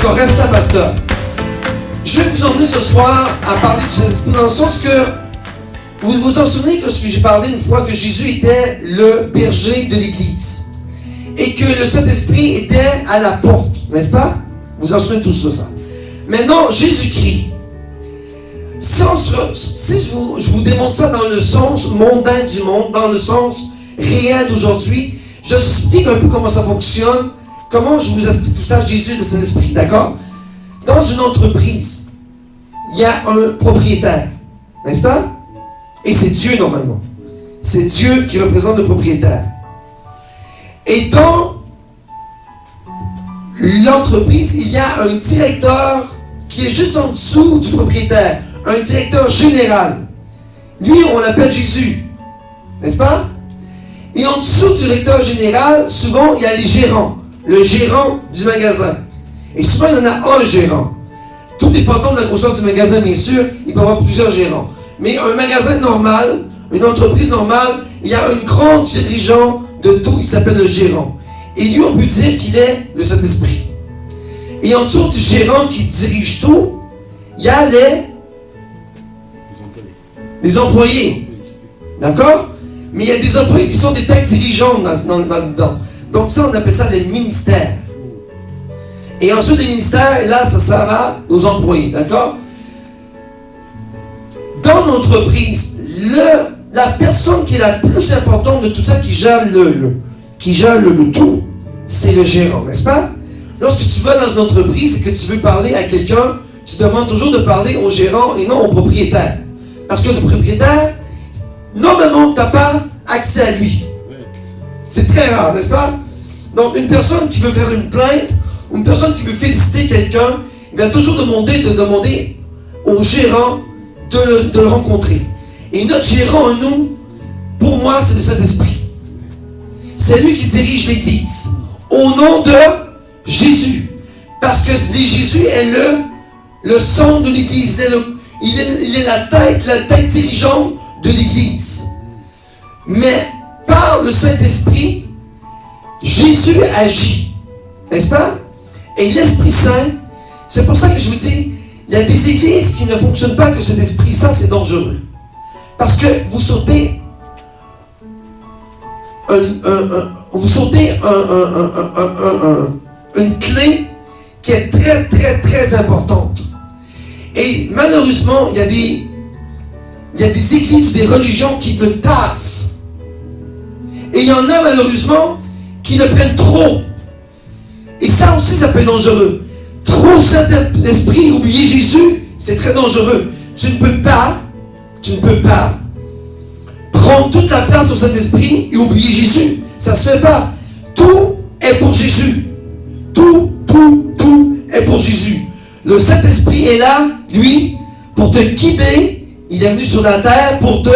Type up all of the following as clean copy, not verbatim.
D'accord, reste là, pasteur. Je vais vous emmener ce soir à parler du Saint-Esprit dans le sens que vous vous en souvenez que ce que j'ai parlé une fois que Jésus était le berger de l'Église et que le Saint-Esprit était à la porte, n'est-ce pas? Vous vous en souvenez tous de ça. Maintenant, Jésus-Christ, si je vous démontre ça dans le sens mondain du monde, dans le sens réel d'aujourd'hui, je vous explique un peu comment ça fonctionne, comment je vous explique tout ça, Jésus, le Saint-Esprit, d'accord? Dans une entreprise, il y a un propriétaire, n'est-ce pas? Et c'est Dieu normalement. C'est Dieu qui représente le propriétaire. Et dans l'entreprise, il y a un directeur qui est juste en dessous du propriétaire. Un directeur général. Lui, on l'appelle Jésus. N'est-ce pas? Et en dessous du directeur général, souvent, il y a les gérants. Le gérant du magasin. Et souvent, il y en a un gérant. Tout dépendant de la grosseur du magasin, bien sûr, il peut y avoir plusieurs gérants. Mais un magasin normal, une entreprise normale, il y a un grand dirigeant de tout, il s'appelle le gérant. Et lui, on peut dire qu'il est le Saint-Esprit. Et en dessous du gérant qui dirige tout, il y a les employés. D'accord? Mais il y a des employés qui sont des têtes dirigeantes dedans. Donc ça, on appelle ça les ministères. Et ensuite, les ministères, là, ça sert aux employés. D'accord? Dans l'entreprise, la personne qui est la plus importante de tout ça, qui gère le tout, c'est le gérant, n'est-ce pas? Lorsque tu vas dans une entreprise et que tu veux parler à quelqu'un, tu demandes toujours de parler au gérant et non au propriétaire. Parce que le propriétaire, normalement, tu n'as pas accès à lui. C'est très rare, n'est-ce pas? Donc, une personne qui veut faire une plainte, ou une personne qui veut féliciter quelqu'un, il va toujours demander au gérant de le rencontrer. Et notre gérant, nous, pour moi, c'est le Saint-Esprit. C'est lui qui dirige l'Église. Au nom de Jésus. Parce que Jésus est le centre de l'Église. Il est la tête dirigeante de l'Église. Mais par le Saint-Esprit, Jésus agit. N'est-ce pas? Et l'Esprit Saint, c'est pour ça que je vous dis, il y a des églises qui ne fonctionnent pas avec cet esprit. Ça, c'est dangereux. Parce que vous sautez une clé qui est très, très, très importante. Et malheureusement, il y a des églises, des religions qui le tassent. Et il y en a malheureusement qui le prennent trop. Et ça aussi, ça peut être dangereux. Trop Saint-Esprit, oublier Jésus, c'est très dangereux. Tu ne peux pas prendre toute la place au Saint-Esprit et oublier Jésus. Ça ne se fait pas. Tout est pour Jésus. Tout est pour Jésus. Le Saint-Esprit est là, lui, pour te guider. Il est venu sur la terre pour te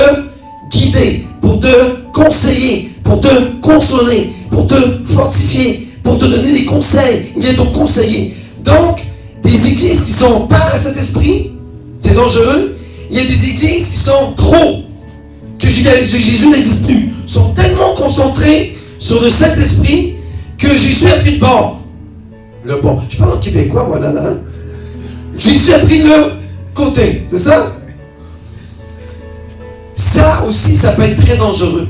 guider, pour te conseiller, pour te consoler, pour te fortifier, pour te donner des conseils. Il est ton conseiller. Donc, des églises qui sont pas à cet esprit, c'est dangereux. Il y a des églises qui sont trop, que Jésus n'existe plus, sont tellement concentrées sur le Saint-Esprit que Jésus a pris le bord. Le bord. Je parle en québécois, moi, là. Jésus a pris le côté, c'est ça? Ça aussi, ça peut être très dangereux.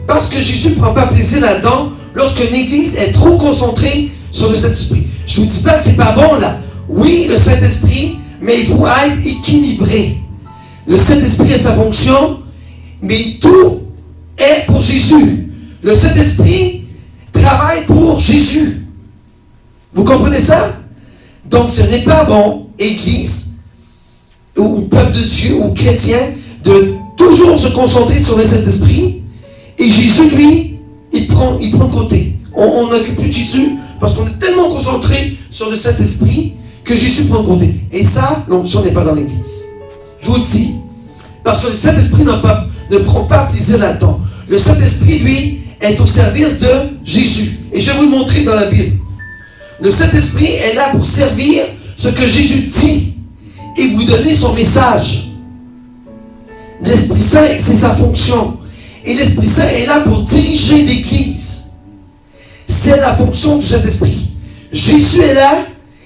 Parce que Jésus ne prend pas plaisir là-dedans lorsqu'une église est trop concentrée sur le Saint-Esprit. Je ne vous dis pas que c'est pas bon là. Oui, le Saint-Esprit, mais il faut être équilibré. Le Saint-Esprit a sa fonction, mais tout est pour Jésus. Le Saint-Esprit travaille pour Jésus. Vous comprenez ça? Donc ce n'est pas bon, église, ou peuple de Dieu, ou chrétien, de toujours se concentrer sur le Saint-Esprit. Et Jésus, lui, il prend le côté. On n'occupe plus de Jésus parce qu'on est tellement concentré sur le Saint-Esprit que Jésus prend le côté. Et ça, l'onction n'est pas dans l'église. Je vous le dis. Parce que le Saint-Esprit ne prend pas plaisir là-dedans. Le Saint-Esprit, lui, est au service de Jésus. Et je vais vous le montrer dans la Bible. Le Saint-Esprit est là pour servir ce que Jésus dit et vous donner son message. L'Esprit Saint, c'est sa fonction. Et l'Esprit Saint est là pour diriger l'Église. C'est la fonction du Saint-Esprit. Jésus est là,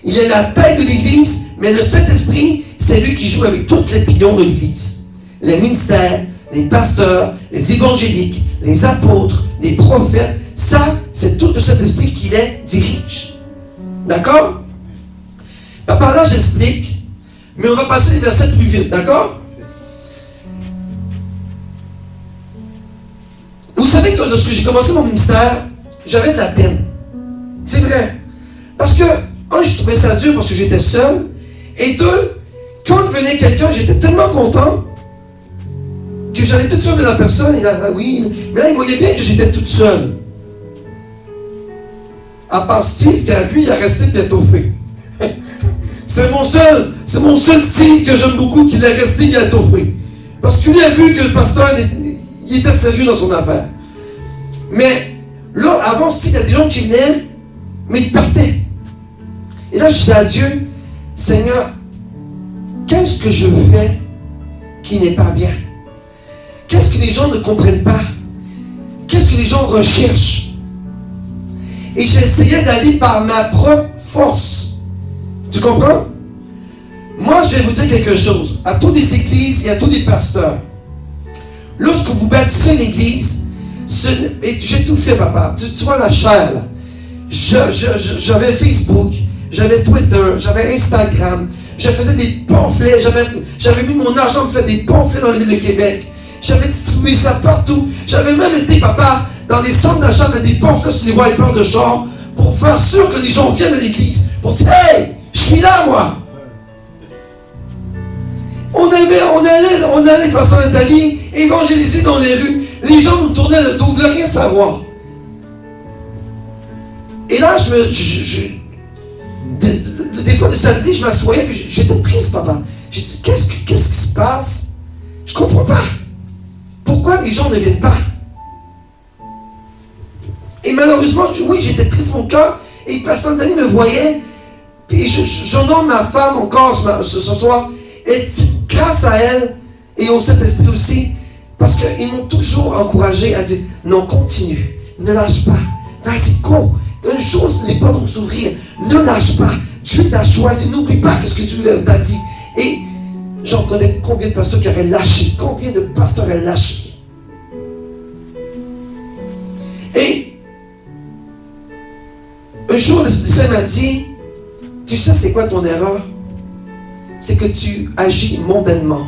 Il est la tête de l'Église, mais le Saint-Esprit, c'est lui qui joue avec tous les pions de l'Église. Les ministères, les pasteurs, les évangéliques, les apôtres, les prophètes, ça, c'est tout le Saint-Esprit qui les dirige. D'accord? Par là, j'explique, mais on va passer les versets plus vite, d'accord? Vous savez que lorsque j'ai commencé mon ministère, j'avais de la peine. C'est vrai. Parce que, un, je trouvais ça dur parce que j'étais seul. Et deux, quand venait quelqu'un, j'étais tellement content que j'allais toute seule vers la personne. Et là, ah oui. Mais là, il voyait bien que j'étais toute seule. À part Steve, qui lui, il a resté bientôt fait. C'est mon seul Steve que j'aime beaucoup qui est resté bientôt fait. Parce que lui a vu que le pasteur, il était sérieux dans son affaire. Mais là, avant Steve, il y a des gens qui venaient, mais ils partaient. Et là, je disais à Dieu, Seigneur, qu'est-ce que je fais qui n'est pas bien? Qu'est-ce que les gens ne comprennent pas? Qu'est-ce que les gens recherchent? Et j'essayais d'aller par ma propre force. Tu comprends? Moi, je vais vous dire quelque chose. À toutes les églises et à tous les pasteurs. Lorsque vous bâtissez une église, et j'ai tout fait, papa. Tu vois la chair, là. J'avais Facebook, j'avais Twitter, j'avais Instagram. Je faisais des pamphlets. J'avais mis mon argent pour faire des pamphlets dans la ville de Québec. J'avais distribué ça partout. J'avais même été, papa, dans les centres d'achat avec des pamphlets sur les wipers de char pour faire sûr que les gens viennent à l'église. Pour dire, hey, je suis là, moi. On allait, pasteur Nathalie, évangéliser dans les rues. Les gens nous tournaient le dos, ils ne voulaient rien savoir. Et là, des fois, le samedi, je m'assoyais, puis j'étais triste, papa. J'ai dit, qu'est-ce qui se passe? Je ne comprends pas. Pourquoi les gens ne viennent pas? Et malheureusement, oui, j'étais triste, mon cœur. Et pasteur Nathalie me voyait. Puis j'honore ma femme encore ce soir. Et grâce à elle et au Saint-Esprit aussi, parce qu'ils m'ont toujours encouragé à dire, non, continue, ne lâche pas, vas-y, go. Un jour, les portes vont s'ouvrir, ne lâche pas, Dieu t'a choisi, n'oublie pas ce que tu lui as dit. Et j'en connais combien de pasteurs qui auraient lâché, combien de pasteurs auraient lâché. Et un jour, l'Esprit Saint m'a dit, tu sais c'est quoi ton erreur? C'est que tu agis mondainement.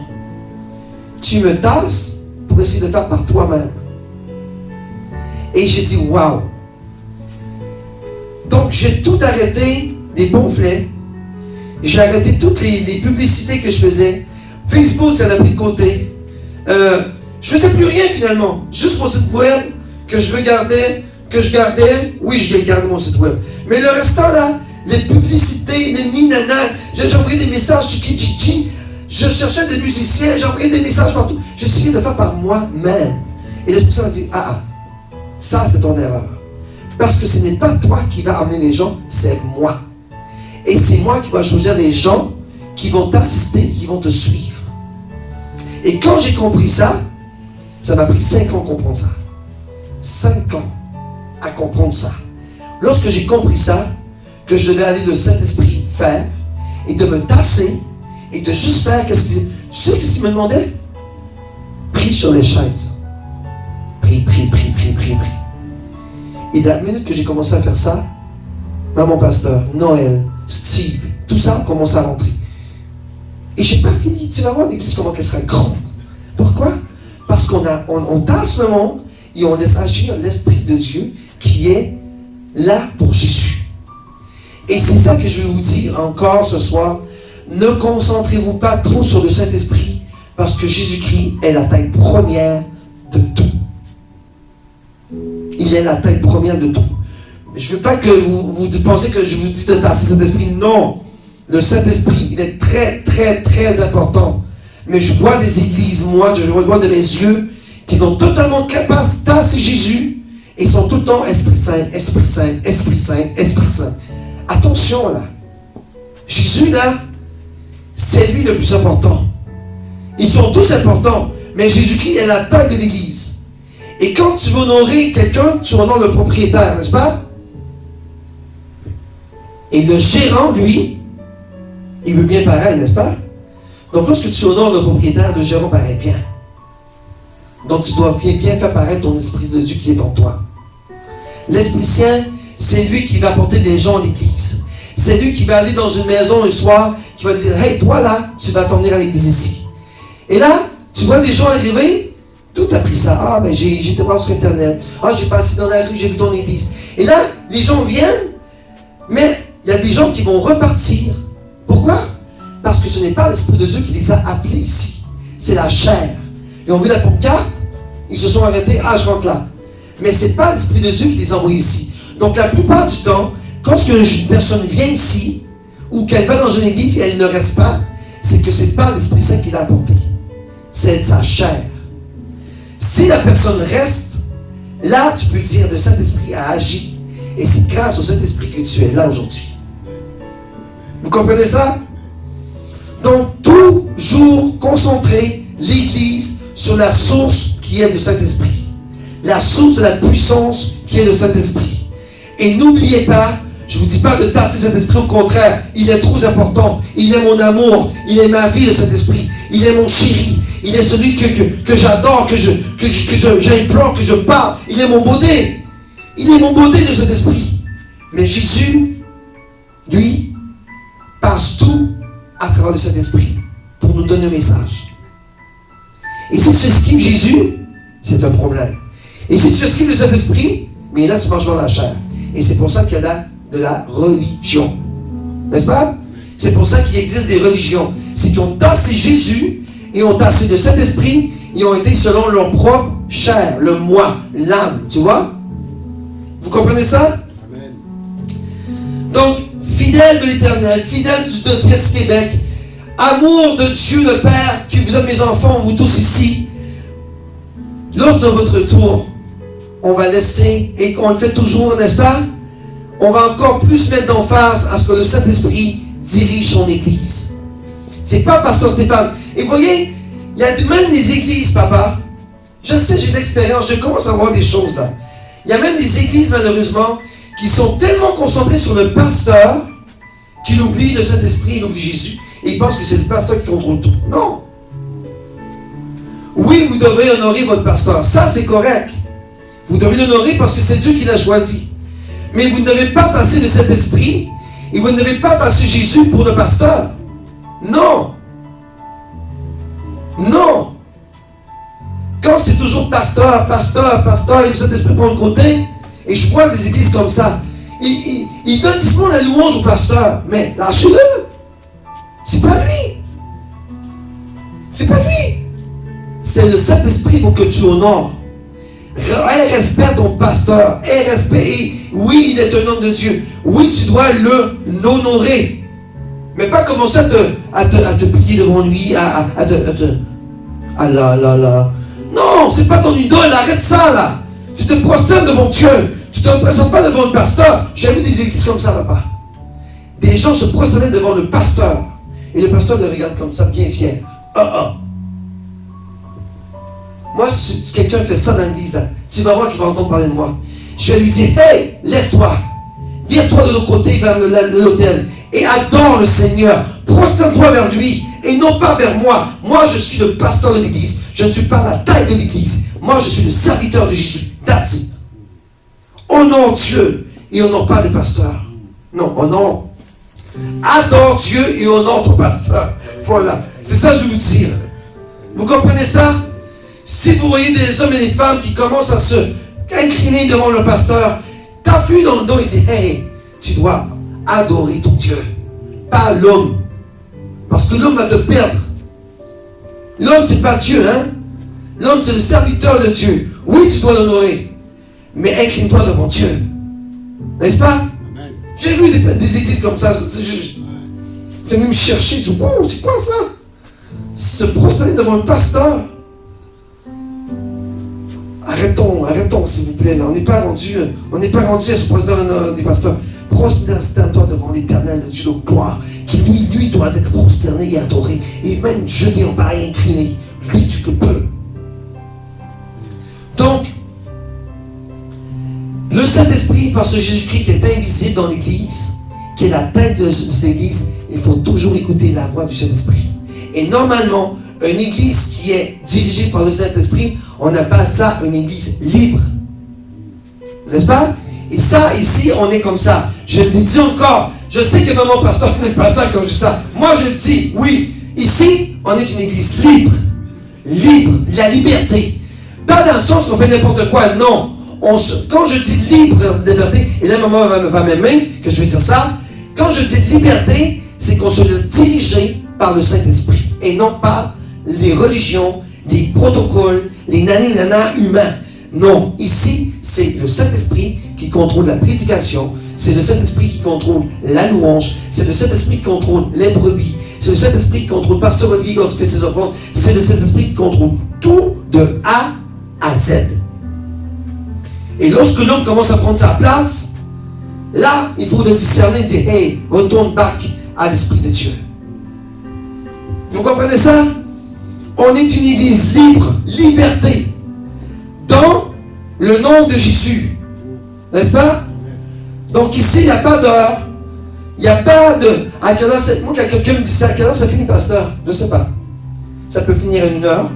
Tu me tasses pour essayer de faire par toi-même. Et j'ai dit, waouh. Donc, j'ai tout arrêté, des pamphlets. J'ai arrêté toutes les publicités que je faisais. Facebook, ça l'a pris de côté. Je faisais plus rien finalement. Juste mon site web que je gardais. Oui, je l'ai gardé mon site web. Mais le restant là, les publicités, les ninana, j'envoyais des messages chichi. Je cherchais des musiciens, j'envoyais des messages partout. J'essayais de faire par moi-même. Et l'Esprit Saint m'a dit, ça c'est ton erreur. Parce que ce n'est pas toi qui vas amener les gens, c'est moi. Et c'est moi qui vais choisir des gens qui vont t'assister, qui vont te suivre. Et quand j'ai compris ça, ça m'a pris 5 ans à comprendre ça. 5 ans à comprendre ça. Lorsque j'ai compris ça, que je devais aller le Saint-Esprit faire, et de me tasser, et de juste faire tu sais qu'est-ce qu'il me demandait? Prie sur les chaises. Prie. Et la minute que j'ai commencé à faire ça, maman pasteur, Noël, Steve, tout ça a commencé à rentrer. Et j'ai pas fini. Tu vas voir l'église comment elle sera grande. Pourquoi? Parce qu'on tasse le monde et on laisse agir l'Esprit de Dieu qui est là pour Jésus. Et c'est ça que je vais vous dire encore ce soir. Ne concentrez-vous pas trop sur le Saint-Esprit parce que Jésus-Christ est la tête première de tout. Il est la tête première de tout. Je ne veux pas que vous pensez que je vous dis de tasser le Saint-Esprit. Non. Le Saint-Esprit, il est très, très, très important. Mais je vois des églises, moi, je vois de mes yeux, qui sont totalement capables de tasser Jésus et sont tout le temps Esprit Saint, Esprit Saint, Esprit Saint, Esprit Saint. Attention là. Jésus là, c'est lui le plus important. Ils sont tous importants, mais Jésus-Christ est la taille de l'église. Et quand tu veux honorer quelqu'un, tu honores le propriétaire, n'est-ce pas? Et le gérant, lui, il veut bien pareil, n'est-ce pas? Donc lorsque tu honores le propriétaire, le gérant paraît bien. Donc tu dois bien faire paraître ton esprit de Dieu qui est en toi. L'Esprit Saint, c'est lui qui va apporter les gens à l'église. C'est lui qui va aller dans une maison un soir, qui va dire, hey, toi là, tu vas t'en venir à l'église ici. Et là, tu vois des gens arriver, tout a pris ça. Ah, ben j'ai été voir sur Internet. Ah, j'ai passé dans la rue, j'ai vu ton église. Et là, les gens viennent, mais il y a des gens qui vont repartir. Pourquoi? Parce que ce n'est pas l'Esprit de Dieu qui les a appelés ici. C'est la chair. Ils ont vu la pancarte, ils se sont arrêtés, ah, je rentre là. Mais ce n'est pas l'Esprit de Dieu qui les a envoyés ici. Donc la plupart du temps, quand une personne vient ici, ou qu'elle va dans une église et elle ne reste pas, c'est que ce n'est pas l'Esprit Saint qui l'a apporté. C'est sa chair. Si la personne reste, là, tu peux dire, le Saint-Esprit a agi. Et c'est grâce au Saint-Esprit que tu es là aujourd'hui. Vous comprenez ça? Donc, toujours concentrer l'Église sur la source qui est le Saint-Esprit. La source de la puissance qui est le Saint-Esprit. Et n'oubliez pas, je ne vous dis pas de tasser cet esprit, au contraire, il est trop important. Il est mon amour, il est ma vie, le Saint-Esprit. Il est mon chéri, il est celui que j'adore, que j'implore, que je parle. Il est mon beauté. Il est mon beauté de cet esprit. Mais Jésus, lui, passe tout à travers de cet esprit pour nous donner un message. Et si tu esquives Jésus, c'est un problème. Et si tu esquives le Saint-Esprit, mais là tu marches dans la chair. Et c'est pour ça qu'il y a de la religion. N'est-ce pas? C'est pour ça qu'il existe des religions. C'est qu'ils ont tassé Jésus et ont tassé le Saint-Esprit. Ils ont été selon leur propre chair, le moi, l'âme. Tu vois? Vous comprenez ça? Amen. Donc, fidèle de l'Éternel, fidèle de TS Québec, amour de Dieu le Père, qui vous aime mes enfants, vous tous ici, lors de votre tour, on va laisser, et on le fait toujours, n'est-ce pas? On va encore plus mettre d'emphase à ce que le Saint-Esprit dirige son Église. C'est pas Pasteur Stéphane. Et vous voyez, il y a même des églises, papa. Je sais, j'ai de l'expérience, je commence à voir des choses là. Il y a même des églises, malheureusement, qui sont tellement concentrées sur le pasteur qu'il oublie le Saint-Esprit, il oublie Jésus. Et il pense que c'est le pasteur qui contrôle tout. Non. Oui, vous devez honorer votre pasteur. Ça, c'est correct. Vous devez l'honorer parce que c'est Dieu qui l'a choisi. Mais vous ne devez pas tasser le Saint-Esprit et vous ne devez pas tasser Jésus pour le pasteur. Non. Non. Quand c'est toujours pasteur, et le Saint-Esprit prend le côté, et je vois des églises comme ça, ils donnent doucement la louange au pasteur, mais lâchez-le. C'est pas lui. C'est pas lui. C'est le Saint-Esprit, il faut que tu honores. Aie respect à ton pasteur. Aie respect. Et oui, il est un homme de Dieu. Oui, tu dois l'honorer. Mais pas commencer à te plier devant lui, Non, c'est pas ton idole, arrête ça là. Tu te prosternes devant Dieu. Tu ne te présentes pas devant le pasteur. J'ai vu des églises comme ça là-bas. Des gens se prosternaient devant le pasteur. Et le pasteur le regarde comme ça, bien fier. Moi, si quelqu'un fait ça dans l'église, là, tu vas voir qu'il va entendre parler de moi. Je vais lui dire, hey, lève-toi. Vire-toi de l'autre côté vers l'autel. Et adore le Seigneur. Prosterne-toi vers lui. Et non pas vers moi. Moi, je suis le pasteur de l'église. Je ne suis pas la taille de l'église. Moi, je suis le serviteur de Jésus. That's it. Honore Dieu et honore pas le pasteur. Non, honore. Adore Dieu et honore ton pasteur. Voilà. C'est ça que je veux vous dire. Vous comprenez ça? Si vous voyez des hommes et des femmes qui commencent à se incliner devant le pasteur, tape-lui dans le dos et dis, hey, tu dois adorer ton Dieu. Pas l'homme. Parce que l'homme va te perdre. L'homme, c'est pas Dieu, hein? L'homme, c'est le serviteur de Dieu. Oui, tu dois l'honorer. Mais incline-toi devant Dieu. N'est-ce pas? Amen. J'ai vu des églises comme ça. C'est venu me chercher. Je dis, wow, c'est quoi ça? Se prosterner devant le pasteur. Arrêtons, s'il vous plaît. Là. On n'est pas rendu à se prosterner des pasteurs. Prosterne-toi devant l'Éternel, le Dieu de gloire, qui lui doit être prosterné et adoré, et même jeté en bas et incliné. Lui, tu le peux. Donc, le Saint-Esprit, parce que Jésus-Christ qui est invisible dans l'Église, qui est la tête de cette église, il faut toujours écouter la voix du Saint-Esprit. Et normalement, une église qui est dirigée par le Saint-Esprit, on appelle ça une église libre. N'est-ce pas? Et ça, ici, on est comme ça. Je le dis encore. Je sais que mon pasteur n'est pas ça comme ça. Moi, je dis, oui. Ici, on est une église libre. Libre. La liberté. Pas dans le sens qu'on fait n'importe quoi. Non. Quand je dis libre, liberté, et là, maman va m'aimer que je vais dire ça. Quand je dis liberté, c'est qu'on se laisse diriger par le Saint-Esprit. Et non par les religions, les protocoles, les nani-nana humains. Non, ici, c'est le Saint-Esprit qui contrôle la prédication, c'est le Saint-Esprit qui contrôle la louange, c'est le Saint-Esprit qui contrôle les brebis, c'est le Saint-Esprit qui contrôle Pasteur Olivier lorsque ses offrandes, c'est le Saint-Esprit qui contrôle tout de A à Z. Et lorsque l'homme commence à prendre sa place, là, il faut le discerner et dire, hey, retourne back à l'Esprit de Dieu. Vous comprenez ça? On est une église libre, liberté. Dans le nom de Jésus. N'est-ce pas? Donc ici, il n'y a pas d'heure. Il n'y a pas de... À quelle heure moi, quand quelqu'un me dit ça, à quelle heure ça finit, pasteur? Je ne sais pas. Ça peut finir à 1h.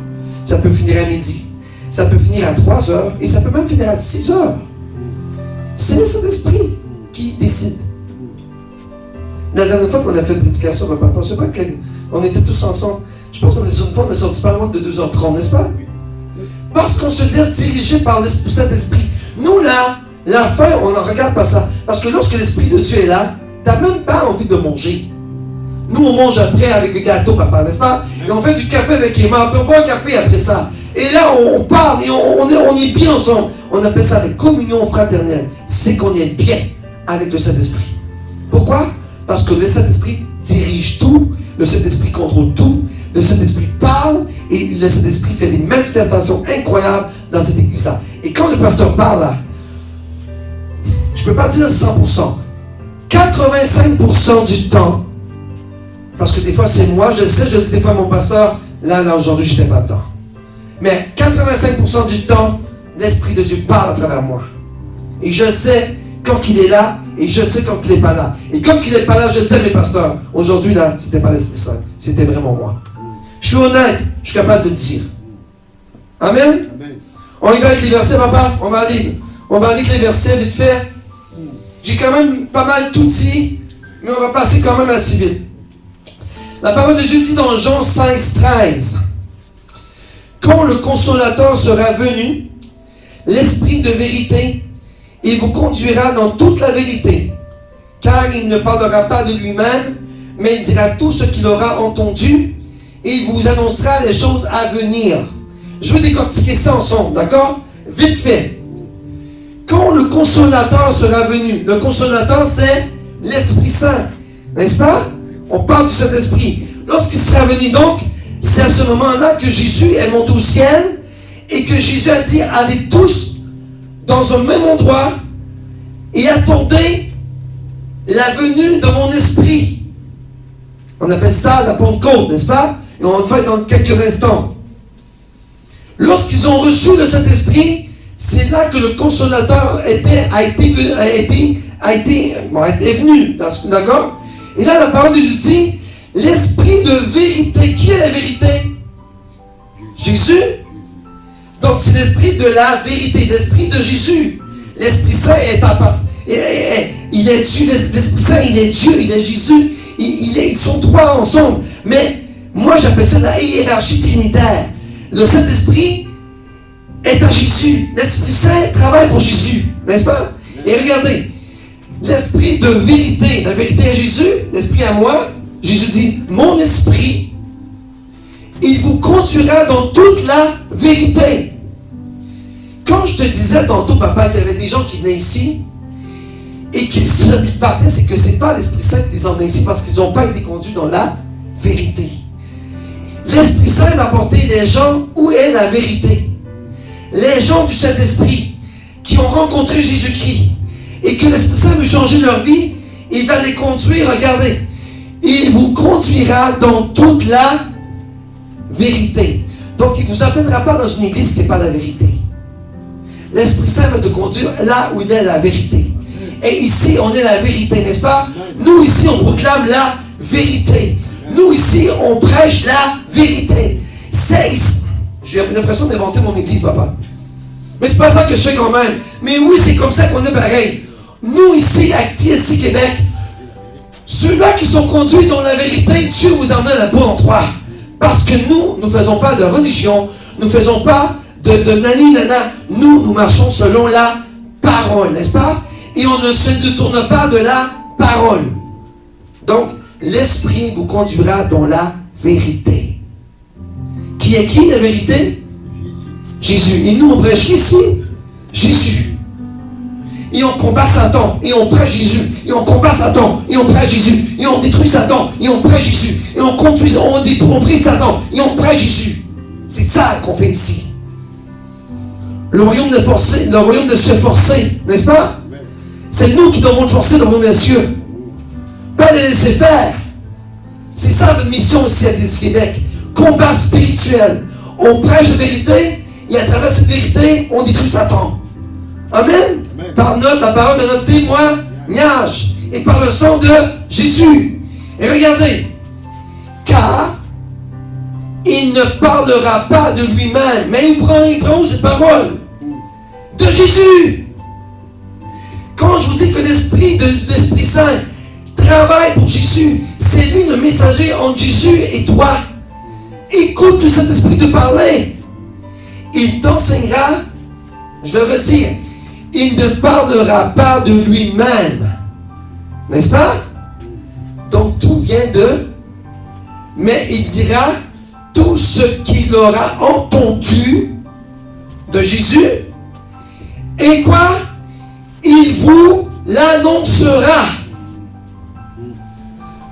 Ça peut finir à midi. Ça peut finir à 3h. Et ça peut même finir à 6h. C'est le Saint-Esprit qui décide. La dernière fois qu'on a fait une prédication, papa, je ne sais pas on était tous ensemble. Je pense qu'on est sur une fois, on est sorti par loin de 2h30, n'est-ce pas? Parce qu'on se laisse diriger par Saint-Esprit. Nous, là, la fin, on n'en regarde pas ça. Parce que lorsque l'Esprit de Dieu est là, tu n'as même pas envie de manger. Nous, on mange après avec le gâteau, papa, n'est-ce pas? Et on fait du café avec les mains, on boit un café après ça. Et là, on parle et on est bien ensemble. On appelle ça la communion fraternelle. C'est qu'on est bien avec le Saint-Esprit. Pourquoi? Parce que le Saint-Esprit dirige tout, le Saint-Esprit contrôle tout, le Saint-Esprit parle et le Saint-Esprit fait des manifestations incroyables dans cette église-là. Et quand le pasteur parle là, je ne peux pas dire 100%, 85% du temps, parce que des fois c'est moi, je le sais, je le dis des fois à mon pasteur, là aujourd'hui j'étais pas dedans. Mais 85% du temps, l'Esprit de Dieu parle à travers moi. Et je sais quand il est là, et je sais quand il n'est pas là. Et quand il n'est pas là, je dis à mes pasteurs, aujourd'hui là, c'était pas l'Esprit Saint, c'était vraiment moi. Je suis honnête, je suis capable de le dire. Amen. Amen. On y va avec les versets, papa. On va lire les versets vite fait. J'ai quand même pas mal tout dit, mais on va passer quand même assez vite. La parole de Dieu dit dans Jean 16, 13. Quand le consolateur sera venu, l'Esprit de vérité, il vous conduira dans toute la vérité, car il ne parlera pas de lui-même, mais il dira tout ce qu'il aura entendu, et il vous annoncera les choses à venir. Je veux décortiquer ça ensemble, d'accord? Vite fait. Quand le consolateur sera venu, le consolateur c'est l'Esprit Saint, n'est-ce pas? On parle du Saint-Esprit. Lorsqu'il sera venu donc, c'est à ce moment-là que Jésus est monté au ciel et que Jésus a dit, allez tous dans un même endroit et attendez la venue de mon esprit. On appelle ça la Pentecôte, n'est-ce pas? Et on va le faire dans quelques instants. Lorsqu'ils ont reçu le Saint-Esprit, c'est là que le consolateur est venu. D'accord? Et là, la parole de Dieu dit, l'Esprit de vérité. Qui est la vérité? Jésus. Donc, c'est l'Esprit de la vérité, l'Esprit de Jésus. L'Esprit Saint il est Dieu, l'Esprit Saint, il est Dieu, il est Jésus. Ils sont trois ensemble. Mais moi, j'appelle ça la hiérarchie trinitaire. Le Saint-Esprit est à Jésus. L'Esprit Saint travaille pour Jésus. N'est-ce pas? Et regardez, l'Esprit de vérité. La vérité est Jésus, l'Esprit à moi. Jésus dit, mon Esprit, il vous conduira dans toute la vérité. Quand je te disais tantôt, papa, qu'il y avait des gens qui venaient ici et qui partaient, c'est que ce n'est pas l'Esprit Saint qui les emmenait ici parce qu'ils n'ont pas été conduits dans la vérité. L'Esprit Saint va porter les gens où est la vérité. Les gens du Saint-Esprit qui ont rencontré Jésus-Christ et que l'Esprit Saint veut changer leur vie, il va les conduire, regardez, il vous conduira dans toute la vérité. Donc il ne vous amènera pas dans une église qui n'est pas la vérité. L'Esprit Saint va te conduire là où il est la vérité. Et ici, on est la vérité, n'est-ce pas? Nous, ici, on proclame la vérité. Nous, ici, on prêche la vérité. J'ai l'impression d'inventer mon église, papa. Mais c'est pas ça que je fais quand même. Mais oui, c'est comme ça qu'on est pareil. Nous, ici, à TSC Québec, ceux-là qui sont conduits dans la vérité, Dieu vous emmène à la bonne endroit. Parce que nous ne faisons pas de religion, nous ne faisons pas de nani nana. Nous marchons selon la parole, n'est-ce pas? Et on ne se détourne pas de la parole. Donc, l'Esprit vous conduira dans la vérité. Qui est qui, la vérité? Jésus. Et nous, on prêche qui ici? Jésus. Et on combat Satan, et on prêche Jésus. Et on combat Satan, et on prêche Jésus. Et on détruit Satan, et on prêche Jésus. Et on prie Satan, et on prêche Jésus. C'est ça qu'on fait ici. Le royaume de se forcer, n'est-ce pas? C'est nous qui devons le forcer dans nos cieux. Pas les laisser faire. C'est ça notre mission ici à TSC Québec. Combat spirituel. On prêche la vérité, et à travers cette vérité, on détruit Satan. Amen. Par la parole de notre témoignage et par le sang de Jésus. Et regardez, car il ne parlera pas de lui-même, mais il prend où cette parole? De Jésus. Quand je vous dis que l'Esprit Saint travaille pour Jésus, c'est lui le messager entre Jésus et toi. Écoute le Saint-Esprit te parler. Il t'enseignera, je le redis, il ne parlera pas de lui-même. N'est-ce pas? Donc tout vient de... Mais il dira tout ce qu'il aura entendu de Jésus. Et quoi? Il vous l'annoncera.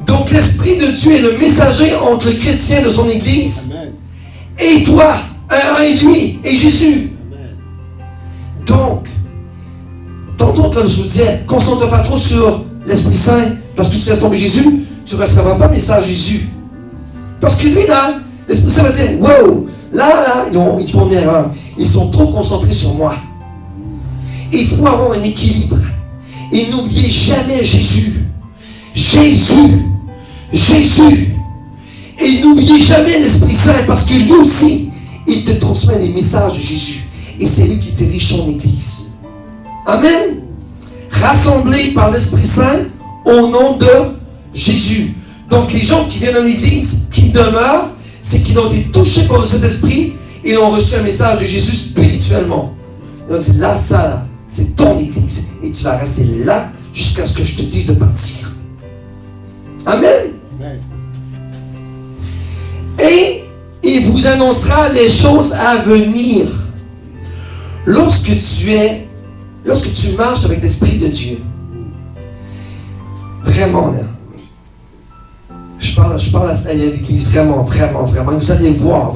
Donc l'Esprit de Dieu est le messager entre le chrétien de son Église. Amen. Et toi, et lui, et Jésus. Amen. Donc, tantôt comme je vous disais, concentre pas trop sur l'Esprit Saint, parce que tu laisses tomber Jésus, tu ne receras pas le message Jésus. Parce que lui là, l'Esprit Saint va dire, wow, là, ils font une erreur. Ils sont trop concentrés sur moi. Il faut avoir un équilibre. Et n'oubliez jamais Jésus. Jésus. Et n'oubliez jamais l'Esprit Saint, parce que lui aussi, il te transmet les messages de Jésus. Et c'est lui qui dirige son Église. Amen. Rassemblés par l'Esprit Saint au nom de Jésus. Donc les gens qui viennent en Église, qui demeurent, c'est qu'ils ont été touchés par le Saint-Esprit et ont reçu un message de Jésus spirituellement. Et on dit, là, ça, là, c'est ton Église. Et tu vas rester là jusqu'à ce que je te dise de partir. Amen. Amen. Et il vous annoncera les choses à venir. Lorsque tu marches avec l'Esprit de Dieu, vraiment, là, je parle à l'Église, vraiment, vous allez voir,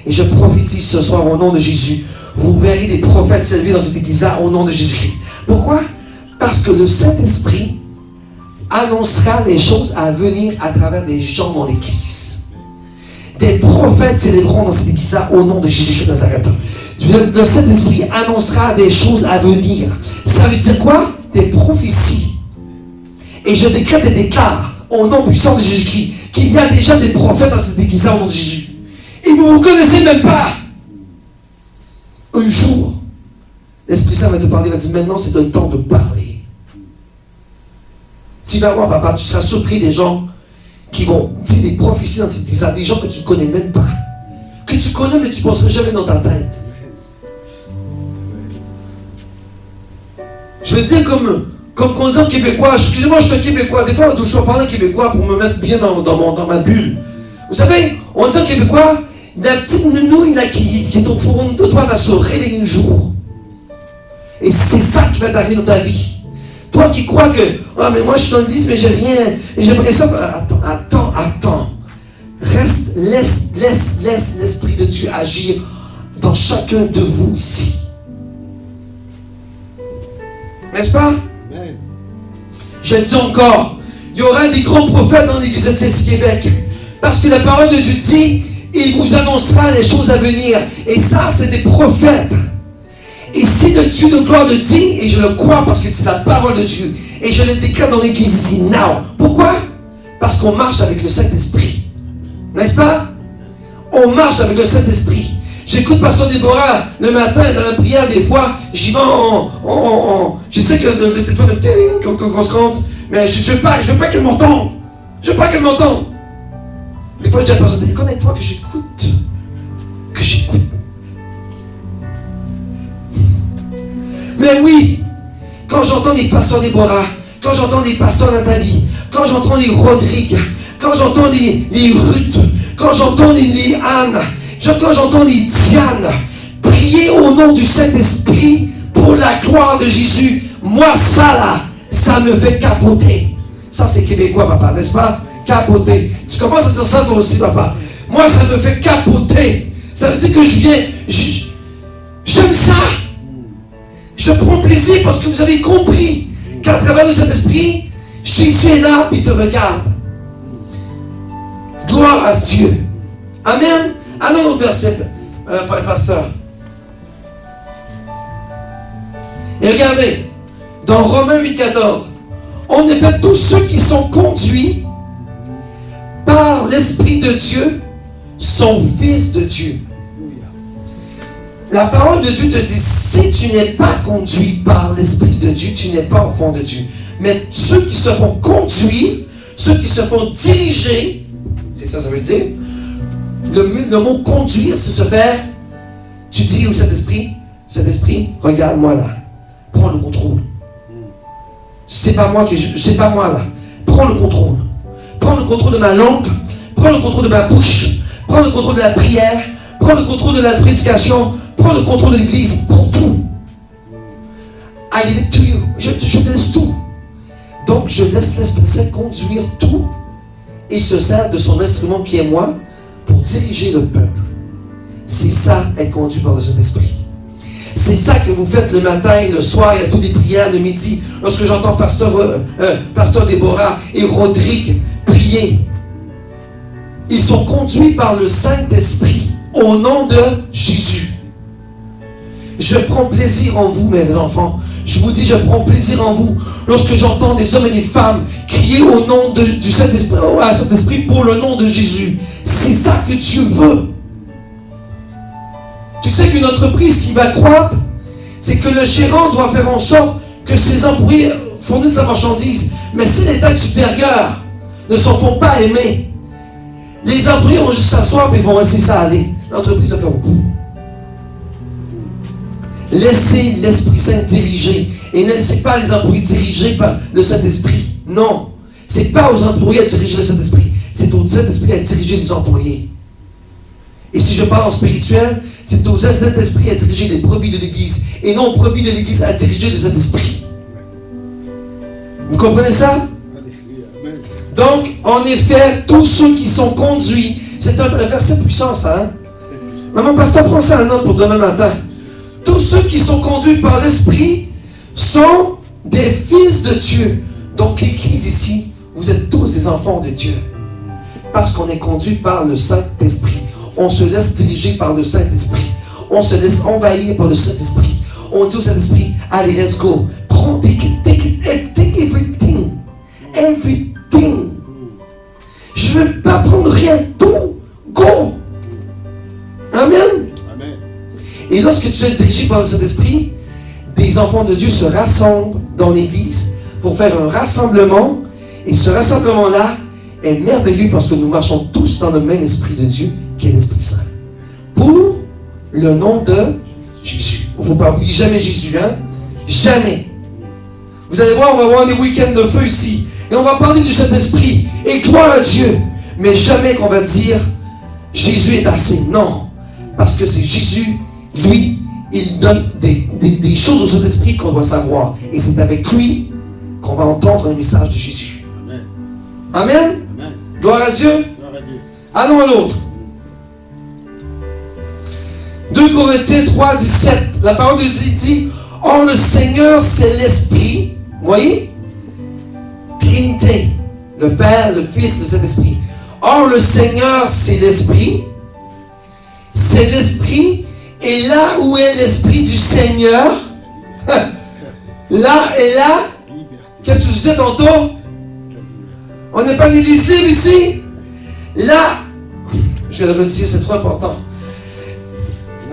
et je prophétise ce soir au nom de Jésus, vous verrez des prophètes s'élever dans cette Église-là au nom de Jésus-Christ. Pourquoi? Parce que le Saint-Esprit annoncera les choses à venir à travers des gens dans l'Église. Des prophètes s'élèveront dans cette Église-là au nom de Jésus-Christ de Nazareth. Le Saint-Esprit annoncera des choses à venir. Ça veut dire quoi? Des prophéties. Et je décrète et déclare au nom puissant de Jésus-Christ qu'il y a déjà des prophètes dans cette Église-là au nom de Jésus. Et vous ne vous connaissez même pas. Un jour, l'Esprit Saint va te parler, va te dire, maintenant c'est le temps de parler. Tu vas voir, papa, tu seras surpris des gens qui vont dire des prophéties dans cette Église-là, des gens que tu ne connais même pas. Que tu connais, mais tu ne penserais jamais dans ta tête. Je veux dire comme qu'on dit en québécois, excusez-moi, je suis un québécois. Des fois, je dois parler québécois pour me mettre bien dans ma bulle. Vous savez, on dit en québécois, la petite nounouille là, qui est au fond de toi va se réveiller un jour. Et c'est ça qui va t'arriver dans ta vie. Toi qui crois que, ah mais moi je suis dans l'église, mais j'ai rien, et j'aimerais ça. Attends. Reste, laisse l'Esprit de Dieu agir dans chacun de vous ici. N'est-ce pas? Amen. Je dis encore, il y aura des grands prophètes dans l'église de TSC Québec. Parce que la parole de Dieu dit, il vous annoncera les choses à venir. Et ça, c'est des prophètes. Et si le Dieu de gloire le dit, et je le crois parce que c'est la parole de Dieu, et je le déclare dans l'église ici, now. Pourquoi? Parce qu'on marche avec le Saint-Esprit. N'est-ce pas? On marche avec le Saint-Esprit. J'écoute Pasteur Déborah le matin dans la prière, des fois, j'y vais je sais que le téléphone qu'on se rentre, mais je veux pas qu'elle m'entende. Je veux pas qu'elle m'entende. Des fois, je dis à la personne, connais-toi que j'écoute. Que j'écoute. Mais oui, quand j'entends les pasteurs Déborah, quand j'entends les pasteurs Nathalie, quand j'entends les Rodrigue, quand j'entends les Ruth, quand j'entends les Anne, quand j'entends les Diane, prier au nom du Saint-Esprit pour la gloire de Jésus, moi ça là, ça me fait capoter. Ça c'est québécois papa, n'est-ce pas? Capoter. Tu commences à dire ça toi aussi papa. Moi ça me fait capoter. Ça veut dire que j'aime ça. Je prends plaisir parce que vous avez compris qu'à travers le Saint-Esprit, Jésus est là et il te regarde. Gloire à Dieu. Amen. Allons au verset, pasteur. Et regardez, dans Romains 8,14, en effet, tous ceux qui sont conduits par l'Esprit de Dieu sont fils de Dieu. La parole de Dieu te dit, si tu n'es pas conduit par l'Esprit de Dieu, tu n'es pas enfant de Dieu. Mais ceux qui se font conduire, ceux qui se font diriger, c'est ça veut dire. Le mot conduire, c'est se faire. Tu dis au Saint-Esprit, Saint-Esprit, regarde-moi là. Prends le contrôle. C'est pas moi là. Prends le contrôle. Prends le contrôle de ma langue. Prends le contrôle de ma bouche. Prends le contrôle de la prière. Prends le contrôle de la prédication. Prends le contrôle de l'église. Prends tout. I give it to you. Je te laisse tout. Donc je laisse l'Esprit Saint conduire tout. Il se sert de son instrument qui est moi pour diriger le peuple. C'est ça, être conduit par le Saint-Esprit. C'est ça que vous faites le matin et le soir, il y a toutes les prières le midi. Lorsque j'entends Pasteur Déborah et Rodrigue prier, ils sont conduits par le Saint-Esprit au nom de Jésus. Je prends plaisir en vous, mes enfants. Je vous dis, je prends plaisir en vous lorsque j'entends des hommes et des femmes crier au nom du Saint-Esprit, à Saint-Esprit pour le nom de Jésus. C'est ça que Dieu veut. Tu sais qu'une entreprise qui va croître, c'est que le gérant doit faire en sorte que ses employés fournissent sa marchandise. Mais si les têtes supérieures ne s'en font pas aimer, les employés vont juste s'asseoir et vont laisser ça aller. L'entreprise va faire boum. Laissez l'Esprit Saint diriger. Et ne laissez pas les employés diriger par le Saint-Esprit. Non. Ce n'est pas aux employés à diriger le Saint-Esprit. C'est au Saint-Esprit à diriger les employés. Et si je parle en spirituel, c'est au Saint-Esprit à diriger les brebis de l'Église. Et non aux brebis de l'Église à diriger le Saint-Esprit. Vous comprenez ça? Donc, en effet, tous ceux qui sont conduits, c'est un verset puissant ça. Hein? Maman, pasteur, prends ça en note pour demain matin. Tous ceux qui sont conduits par l'Esprit sont des fils de Dieu. Donc l'Église ici, vous êtes tous des enfants de Dieu. Parce qu'on est conduit par le Saint-Esprit. On se laisse diriger par le Saint-Esprit. On se laisse envahir par le Saint-Esprit. On dit au Saint-Esprit, allez, let's go. Prends, take everything. Everything. Je ne veux pas prendre rien. Tout. Go. Amen. Et lorsque tu es dirigé par le Saint-Esprit, des enfants de Dieu se rassemblent dans l'église pour faire un rassemblement. Et ce rassemblement-là est merveilleux parce que nous marchons tous dans le même Esprit de Dieu, qui est l'Esprit Saint. Pour le nom de Jésus. Il ne faut pas oublier jamais Jésus, hein? Jamais. Vous allez voir, on va avoir des week-ends de feu ici. Et on va parler du Saint-Esprit. Et gloire à Dieu. Mais jamais qu'on va dire Jésus est assez. Non. Parce que c'est Jésus. Lui, il donne des choses au Saint-Esprit qu'on doit savoir. Et c'est avec lui qu'on va entendre le message de Jésus. Amen. Amen. Amen. Gloire à Dieu. Gloire à Dieu. Allons à l'autre. 2 Corinthiens 3, 17. La parole de Dieu dit, or le Seigneur c'est l'Esprit. Vous voyez? Trinité. Le Père, le Fils, le Saint-Esprit. Or le Seigneur c'est l'Esprit. C'est l'Esprit. Et là là où est l'Esprit du Seigneur, là et là, qu'est-ce que je disais tantôt? On n'est pas une église libre ici. Là, je vais le redire, c'est trop important.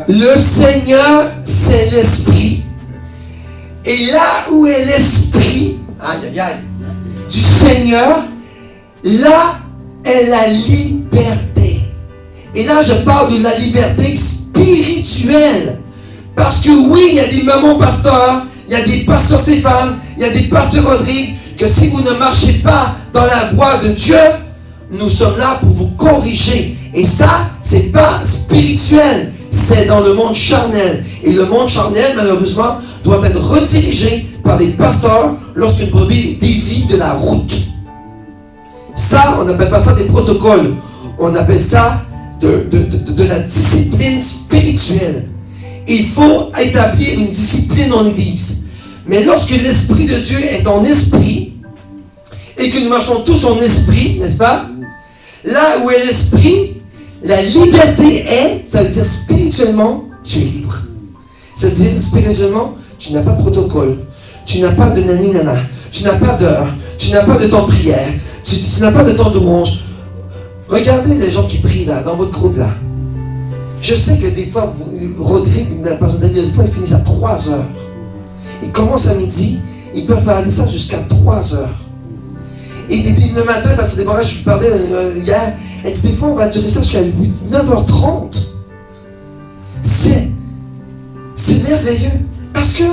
Le Seigneur, c'est l'Esprit. Et là où est l'Esprit, du Seigneur, là est la liberté. Et là, je parle de la liberté spirituelle. Parce que oui, il y a des mamans pasteurs, il y a des pasteurs Stéphane, il y a des pasteurs Rodrigue, que si vous ne marchez pas dans la voie de Dieu, nous sommes là pour vous corriger. Et ça, c'est pas spirituel, c'est dans le monde charnel. Et le monde charnel, malheureusement, doit être redirigé par des pasteurs lorsqu'une brebis dévie de la route. Ça, on n'appelle pas ça des protocoles. On appelle ça de la discipline spirituelle. Il faut établir une discipline en Église. Mais lorsque l'Esprit de Dieu est en esprit, et que nous marchons tous en esprit, n'est-ce pas? Là où est l'esprit, la liberté est, ça veut dire spirituellement, tu es libre. C'est-à-dire, spirituellement, tu n'as pas de protocole, tu n'as pas de nani-nana, tu n'as pas d'heure, tu n'as pas de temps de prière, tu n'as pas de temps de louange. Regardez les gens qui prient là, dans votre groupe là. Je sais que des fois, Rodrigue, des fois, ils finissent à 3 heures. Ils commencent à midi, ils peuvent faire aller ça jusqu'à 3 heures. Et le matin, parce que Déborah, je lui parlais hier, elle dit des fois, on va durer ça jusqu'à 9h30. C'est merveilleux. Parce que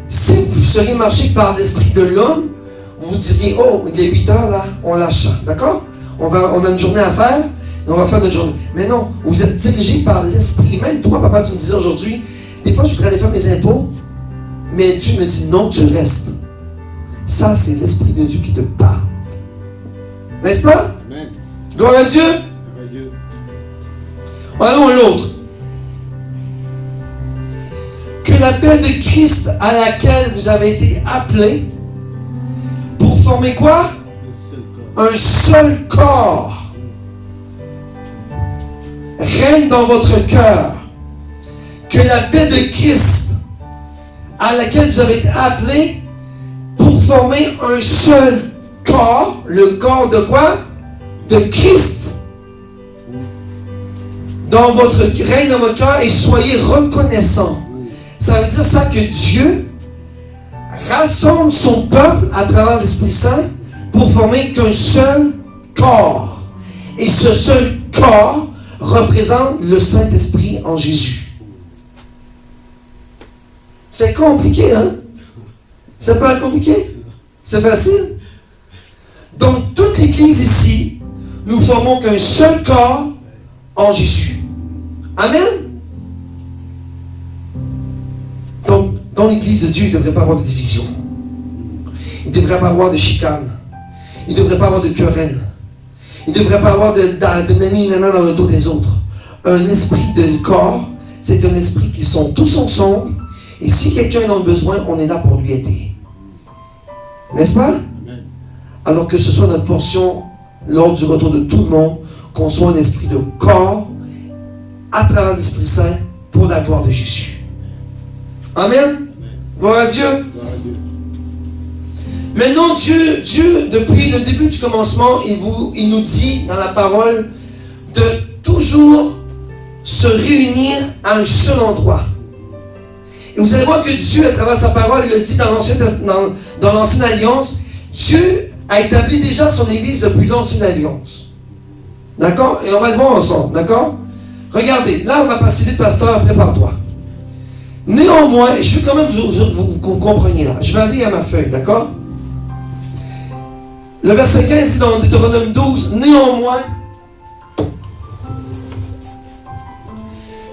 si vous seriez marché par l'esprit de l'homme, vous diriez, oh, il est 8 heures là, on lâche ça. D'accord? On a une journée à faire, et on va faire notre journée. Mais non, vous êtes dirigé par l'esprit. Même toi, papa, tu me disais aujourd'hui, des fois, je voudrais aller faire mes impôts, mais Dieu me dit, non, tu restes. Ça, c'est l'Esprit de Dieu qui te parle. N'est-ce pas? Amen. Gloire à Dieu. Allons à l'autre. Que l'appel de Christ à laquelle vous avez été appelés pour former quoi? Un seul corps. Règne dans votre cœur. Que l'appel de Christ à laquelle vous avez été appelés pour former un seul corps, le corps de quoi? De Christ. Dans votre règne dans votre cœur et soyez reconnaissants. Ça veut dire ça que Dieu rassemble son peuple à travers l'Esprit Saint pour former qu'un seul corps. Et ce seul corps représente le Saint-Esprit en Jésus. C'est compliqué, hein? C'est pas compliqué? C'est facile? Donc, toute l'Église ici, nous formons qu'un seul corps en Jésus. Amen? Donc, dans l'Église de Dieu, il ne devrait pas avoir de division. Il ne devrait pas avoir de chicane. Il ne devrait pas avoir de querelle. Il ne devrait pas avoir de nani-nana dans le dos des autres. Un esprit de corps, c'est un esprit qui sont tous ensemble. Et si quelqu'un en a besoin, on est là pour lui aider. N'est-ce pas? Amen. Alors que ce soit notre portion lors du retour de tout le monde, qu'on soit un esprit de corps à travers l'Esprit Saint pour la gloire de Jésus. Amen. Amen. Gloire à Dieu. Gloire à Dieu. Maintenant, Dieu, depuis le début du commencement, il nous dit dans la parole de toujours se réunir à un seul endroit. Et vous allez voir que Dieu, à travers sa parole, il le dit dans l'Ancienne Alliance, Dieu a établi déjà son Église depuis l'Ancienne Alliance. D'accord? Et on va le voir ensemble. D'accord? Regardez, là on va passer vite, pasteur, prépare-toi. Néanmoins, je veux quand même que vous compreniez là. Je vais aller à ma feuille, d'accord? Le verset 15 dit dans Deutéronome 12, néanmoins,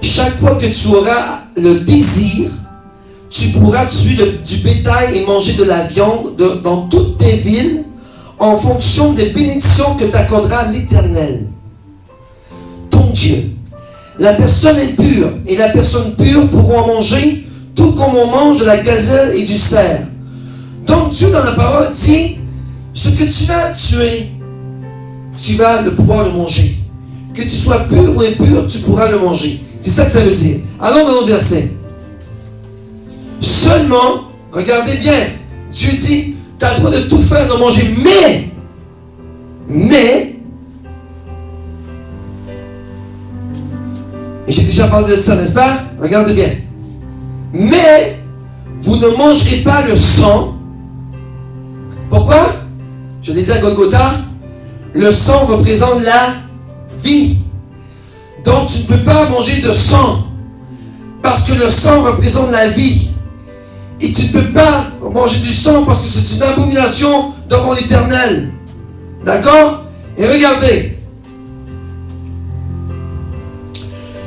chaque fois que tu auras le désir, tu pourras tuer du bétail et manger de la viande dans toutes tes villes en fonction des bénédictions que t'accordera l'Éternel, ton Dieu. La personne impure et la personne pure pourront en manger tout comme on mange de la gazelle et du cerf. Donc Dieu dans la parole dit, ce que tu vas tuer, tu vas pouvoir le manger. que tu sois pur ou impur, tu pourras le manger. C'est ça que ça veut dire. Allons dans notre verset. Seulement, regardez bien, Dieu dit, tu as le droit de tout faire, de manger, mais, et j'ai déjà parlé de ça, n'est-ce pas? Regardez bien. Mais, vous ne mangerez pas le sang. Pourquoi? Je l'ai dit à Golgotha, le sang représente la vie. Donc, tu ne peux pas manger de sang, parce que le sang représente la vie. Et tu ne peux pas manger du sang parce que c'est une abomination devant l'Éternel. D'accord? Et regardez.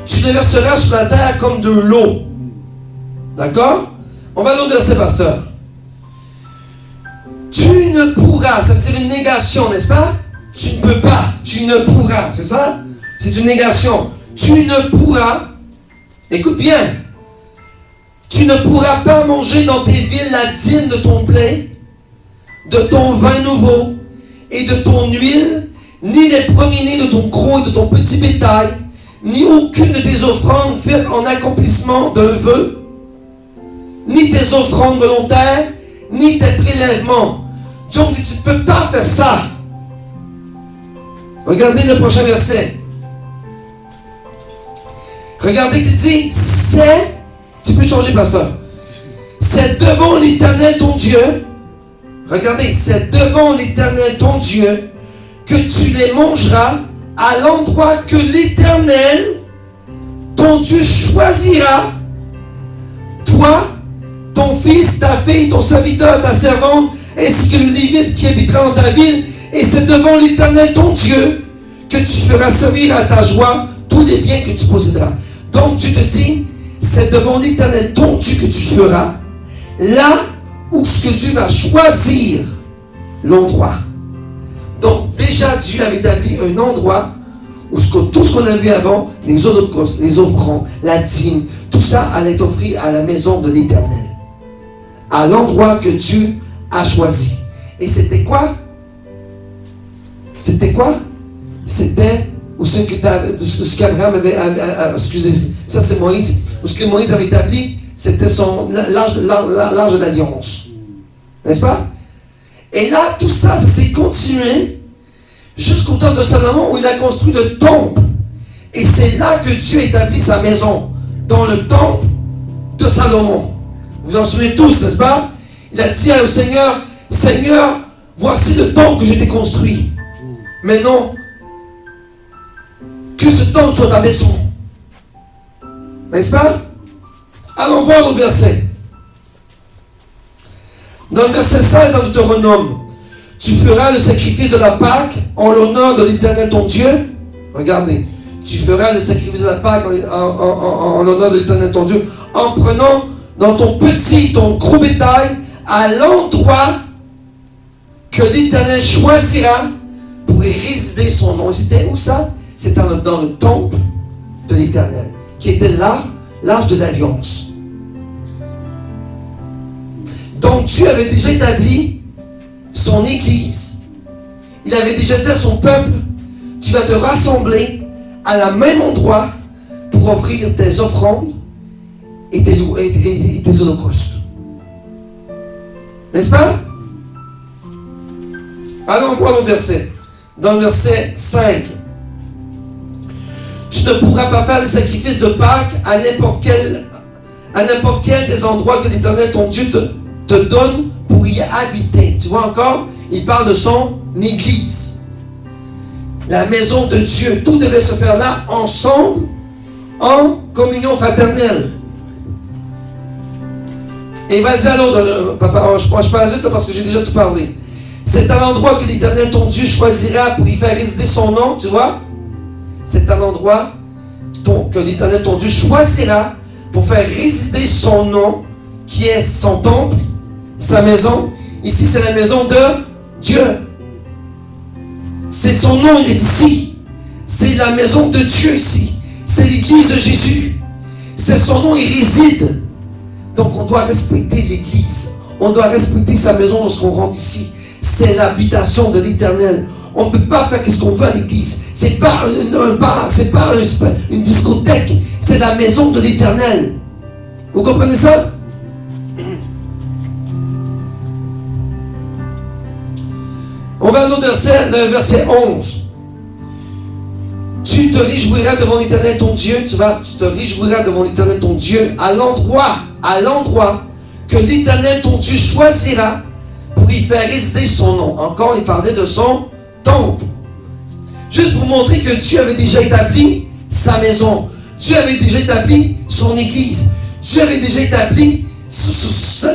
Tu le verseras sur la terre comme de l'eau. D'accord? On va dans le verset, pasteur. Tu ne pourras, ça veut dire une négation, n'est-ce pas? Tu ne peux pas, tu ne pourras, c'est ça? C'est une négation. Tu ne pourras, écoute bien, tu ne pourras pas manger dans tes villes la dîme de ton blé, de ton vin nouveau et de ton huile, ni les premiers-nés de ton gros et de ton petit bétail, ni aucune de tes offrandes faites en accomplissement d'un vœu, ni tes offrandes volontaires, ni tes prélèvements. Donc tu ne peux pas faire ça. Regardez le prochain verset. Regardez qu'il dit, c'est, tu peux changer, pasteur. C'est devant l'Éternel ton Dieu. Regardez, c'est devant l'Éternel ton Dieu que tu les mangeras à l'endroit que l'Éternel ton Dieu choisira. Toi, ton fils, ta fille, ton serviteur, ta servante, ainsi que le Lévite qui habitera dans ta ville. Et c'est devant l'Éternel ton Dieu que tu feras servir à ta joie tous les biens que tu posséderas. Donc tu te dis, c'est devant l'Éternel ton Dieu que tu feras, là où ce que Dieu va choisir l'endroit. Donc déjà Dieu avait établi un endroit où tout ce qu'on a vu avant, les holocaustes, les offrandes, la dîme, tout ça allait être offert à la maison de l'Éternel. À l'endroit que Dieu a choisi. Et c'était quoi? C'était quoi? C'était où ce qu'Abraham avait, excusez, ça c'est Moïse, où ce que Moïse avait établi, c'était l'âge de l'alliance. N'est-ce pas? Et là, tout ça, ça s'est continué jusqu'au temps de Salomon où il a construit le temple. Et c'est là que Dieu établit sa maison, dans le temple de Salomon. Vous en souvenez tous, n'est-ce pas? Il a dit au Seigneur, Seigneur, voici le temple que je t'ai construit. Mais non, que ce temple soit ta maison. N'est-ce pas? Allons voir le verset. Dans le verset 16 dans Deutéronome, tu feras le sacrifice de la Pâque en l'honneur de l'Éternel ton Dieu. Regardez, tu feras le sacrifice de la Pâque en l'honneur de l'Éternel ton Dieu, en prenant dans ton petit, ton gros bétail, à l'endroit que l'Éternel choisira pour y résider son nom. C'était où ça? C'était dans le temple de l'Éternel, qui était l'arche de l'alliance. Donc Dieu avait déjà établi son église. Il avait déjà dit à son peuple, tu vas te rassembler à la même endroit pour offrir tes offrandes et tes holocaustes. N'est-ce pas? Allons voir le verset. Dans le verset 5. Tu ne pourras pas faire les sacrifices de Pâques à n'importe quel des endroits que l'Éternel ton Dieu te donne pour y habiter. Tu vois encore? Il parle de son église. La maison de Dieu. Tout devait se faire là, ensemble, en communion fraternelle. Et vas-y à l'autre, papa, je passe vite parce que j'ai déjà tout parlé. C'est à l'endroit que l'Éternel ton Dieu choisira pour y faire résider son nom, tu vois? C'est à l'endroit que l'Éternel ton Dieu choisira pour faire résider son nom, qui est son temple, sa maison. Ici, c'est la maison de Dieu. C'est son nom, il est ici. C'est la maison de Dieu ici. C'est l'église de Jésus. C'est son nom, il réside. Donc, on doit respecter l'église. On doit respecter sa maison lorsqu'on rentre ici. C'est l'habitation de l'Éternel. On ne peut pas faire ce qu'on veut à l'église. C'est pas un bar, c'est pas une discothèque, c'est la maison de l'Éternel. Vous comprenez ça? On va à l'autre verset, le verset 11. Tu te réjouiras devant l'Éternel ton Dieu, tu te réjouiras devant l'Éternel ton Dieu à l'endroit que l'Éternel ton Dieu choisira pour y faire résider son nom. Encore, il parlait de son temple. Juste pour montrer que Dieu avait déjà établi sa maison. Dieu avait déjà établi son église. Dieu avait déjà établi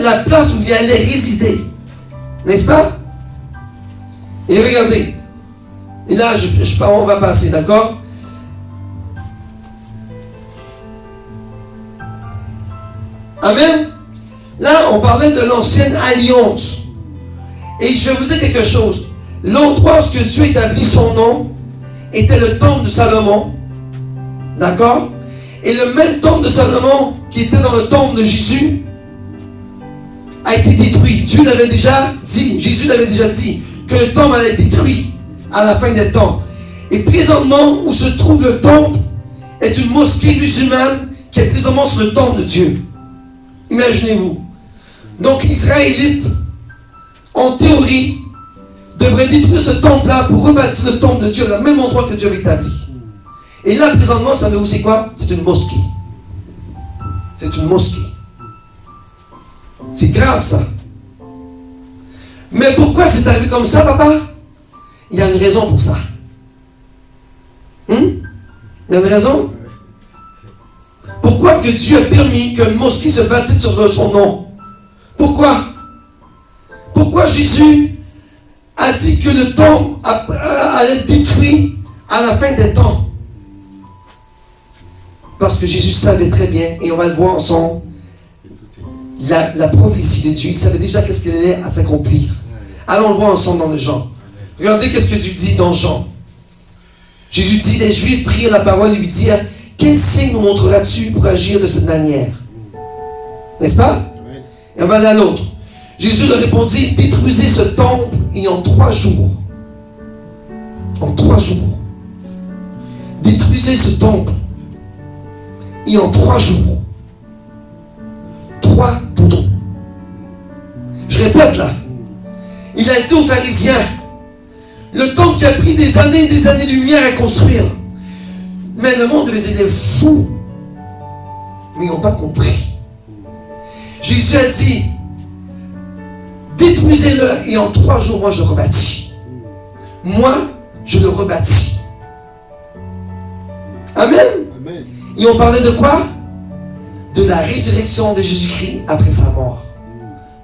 la place où il allait résider. N'est-ce pas? Et regardez. Et là, on va passer, d'accord? Amen. Là, on parlait de l'ancienne alliance. Et je vais vous dire quelque chose. L'endroit où Dieu établit son nom était le temple de Salomon. D'accord? Et le même temple de Salomon qui était dans le temple de Jésus a été détruit. Dieu l'avait déjà dit, Jésus l'avait déjà dit, que le temple allait être détruit à la fin des temps. Et présentement, où se trouve le temple, est une mosquée musulmane qui est présentement sur le temple de Dieu. Imaginez-vous. Donc, les Israélites, en théorie, devraient détruire ce temple-là pour rebâtir le temple de Dieu, au même endroit que Dieu avait établi. Et là, présentement, savez-vous c'est quoi? C'est une mosquée. C'est une mosquée. C'est grave, ça. Mais pourquoi c'est arrivé comme ça, papa? Il y a une raison pour ça. Il y a une raison? Pourquoi que Dieu a permis qu'une mosquée se bâtisse sur son nom? Pourquoi? Pourquoi Jésus a dit que le temple allait être détruit à la fin des temps? Parce que Jésus savait très bien, et on va le voir ensemble, la prophétie de Dieu. Il savait déjà qu'est-ce qu'il allait à s'accomplir. Allons le voir ensemble dans le Jean. Regardez qu'est-ce que Dieu dit dans Jean. Jésus dit, les Juifs prirent la parole et lui dirent, quel signe nous montreras-tu pour agir de cette manière? N'est-ce pas? Et on va aller à l'autre. Jésus leur répondit, détruisez ce temple et en 3 jours. En 3 jours. Détruisez ce temple et en 3 jours. 3 boutons. Je répète là. Il a dit aux pharisiens, le temple qui a pris des années-lumière à construire. Mais le monde devait dire, il est fou. Mais ils n'ont pas compris. Jésus a dit, détruisez-le et en 3 jours, moi je le rebâtis. Moi, je le rebâtis. Amen. Amen. Et on parlait de quoi? De la résurrection de Jésus-Christ après sa mort.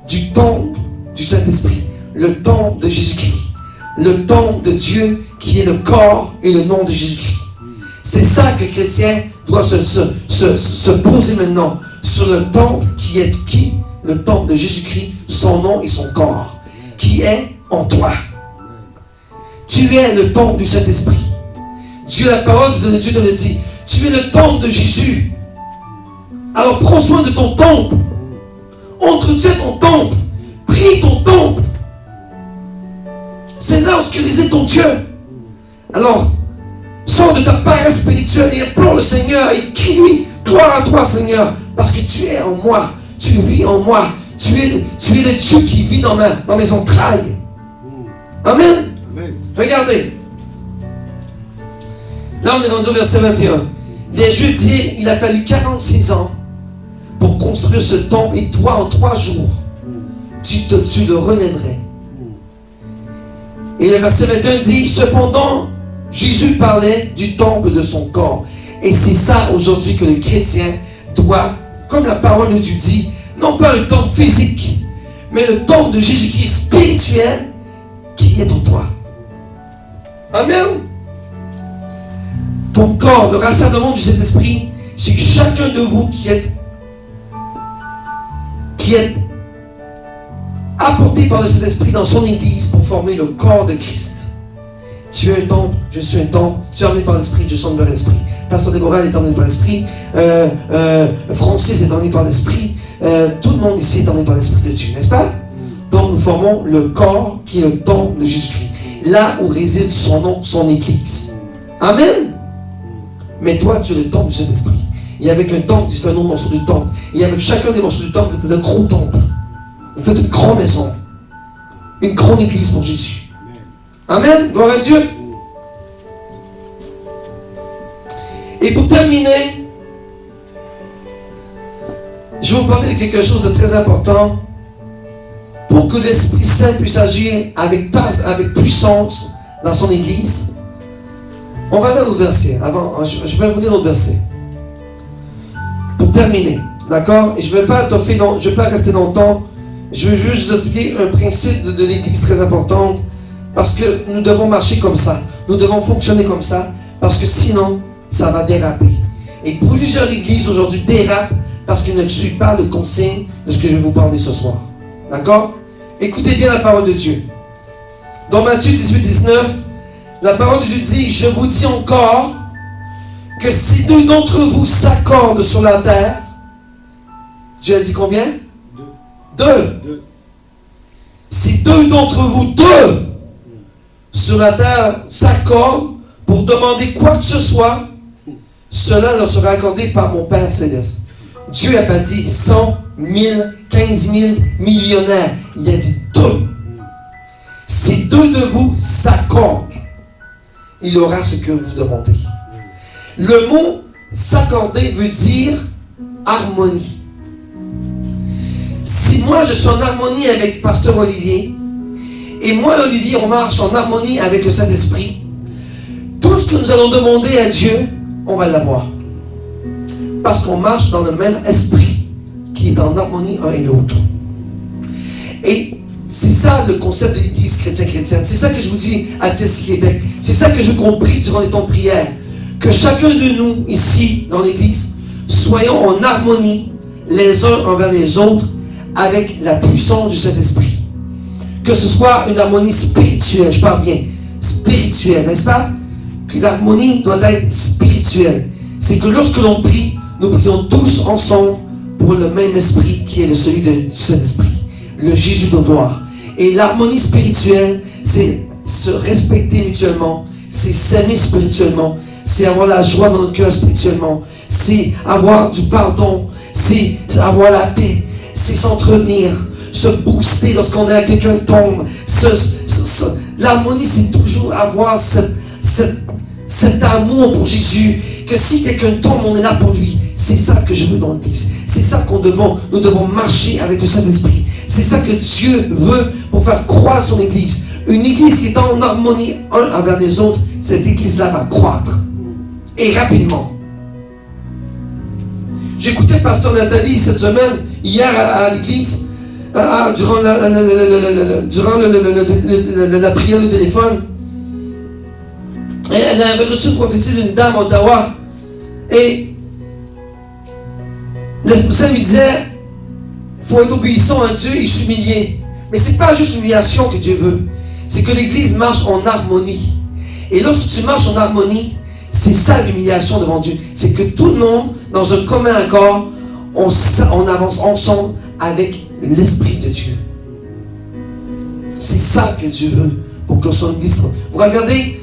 Du temple du Saint-Esprit. Le temple de Jésus-Christ. Le temple de Dieu qui est le corps et le nom de Jésus-Christ. C'est ça que le chrétien doit se poser maintenant. Sur le temple qui est qui? Le temple de Jésus-Christ, son nom et son corps. Qui est en toi. Tu es le temple du Saint-Esprit. Dieu, la parole de Dieu te le dit. Tu es le temple de Jésus. Alors prends soin de ton temple. Entretiens ton temple. Prie ton temple. C'est là où réside ton Dieu. Alors, sors de ta paresse spirituelle et implore le Seigneur et crie-lui, gloire à toi Seigneur, parce que tu es en moi, tu vis en moi, tu es le Dieu qui vit dans mes entrailles. Amen. Amen. Regardez. Là on est rendu au verset 21. Les Juifs dirent, il a fallu 46 ans pour construire ce temple et toi en 3 jours, tu le relèverais. Et le verset 21 dit, cependant, Jésus parlait du temple de son corps. Et c'est ça aujourd'hui que le chrétien doit, comme la parole de Dieu dit, non pas un temple physique, mais le temple de Jésus-Christ spirituel qui est en toi. Amen. Ton corps, le rassemblement du Saint-Esprit, c'est chacun de vous qui est apporté par le Saint-Esprit dans son église pour former le corps de Christ. Tu es un temple, je suis un temple, tu es emmené par l'Esprit, je suis emmené par l'Esprit. Pasteur Déborah est emmené par l'Esprit, Francis est emmené par l'Esprit, tout le monde ici est emmené par l'Esprit de Dieu, n'est-ce pas? Donc nous formons le corps qui est le temple de Jésus-Christ, là où réside son nom, son église. Amen. Mais toi, tu es le temple du Saint-Esprit. Et avec un temple, tu fais un autre morceau du temple. Et avec chacun des morceaux du temple, vous faites un gros temple. Vous faites une grande maison. Une grande église pour Jésus. Amen. Gloire à Dieu. Et pour terminer, je vais vous parler de quelque chose de très important pour que l'Esprit Saint puisse agir avec puissance dans son église. On va lire l'autre verset. Avant, je vais vous lire l'autre verset. Pour terminer. D'accord? Et je ne vais pas rester longtemps. Je veux juste vous expliquer un principe de l'église très important. Parce que nous devons marcher comme ça. Nous devons fonctionner comme ça. Parce que sinon, ça va déraper. Et plusieurs églises aujourd'hui dérapent parce qu'ils ne suivent pas le conseil de ce que je vais vous parler ce soir. D'accord? Écoutez bien la parole de Dieu. Dans Matthieu 18, 19, la parole de Dieu dit, je vous dis encore que si deux d'entre vous s'accordent sur la terre, Dieu a dit combien? Deux. Si deux d'entre vous, sur la terre s'accordent pour demander quoi que ce soit, cela leur sera accordé par mon Père Céleste. Dieu n'a pas dit 100, 1000, 15 000 millionnaires. Il a dit 2. Si deux de vous s'accordent, il aura ce que vous demandez. Le mot s'accorder veut dire harmonie. Si moi je suis en harmonie avec Pasteur Olivier, et moi Olivier on marche en harmonie avec le Saint-Esprit, tout ce que nous allons demander à Dieu, on va l'avoir. Parce qu'on marche dans le même esprit qui est en harmonie un et l'autre. Et c'est ça le concept de l'église chrétienne. C'est ça que je vous dis à TSC Québec. C'est ça que j'ai compris durant les temps de prière. Que chacun de nous, ici, dans l'église, soyons en harmonie les uns envers les autres avec la puissance du Saint-Esprit. Que ce soit une harmonie spirituelle, je parle bien, spirituelle, n'est-ce pas? Que l'harmonie doit être spirituelle. C'est que lorsque l'on prie, nous prions tous ensemble pour le même esprit qui est celui du Saint-Esprit, le Jésus de gloire. Et l'harmonie spirituelle, c'est se respecter mutuellement, c'est s'aimer spirituellement, c'est avoir la joie dans notre cœur spirituellement, c'est avoir du pardon, c'est avoir la paix, c'est s'entretenir, se booster lorsqu'on est à quelqu'un tombe. L'harmonie, c'est toujours avoir cet amour pour Jésus, que si quelqu'un tombe, on est là pour lui. C'est ça que je veux dans l'église. C'est ça nous devons marcher avec le Saint-Esprit. C'est ça que Dieu veut pour faire croître son église. Une église qui est en harmonie un envers les autres, cette église-là va croître. Et rapidement. J'écoutais Pasteur Nathalie cette semaine, hier à l'église, durant la prière de téléphone. Et elle avait reçu une prophétie d'une dame à Ottawa. Et l'Esprit Saint lui disait, il faut être obéissant à Dieu et s'humilier. Mais ce n'est pas juste l'humiliation que Dieu veut. C'est que l'Église marche en harmonie. Et lorsque tu marches en harmonie, c'est ça l'humiliation devant Dieu. C'est que tout le monde, dans un commun accord, on avance ensemble avec l'Esprit de Dieu. C'est ça que Dieu veut pour que son Église... Vous regardez,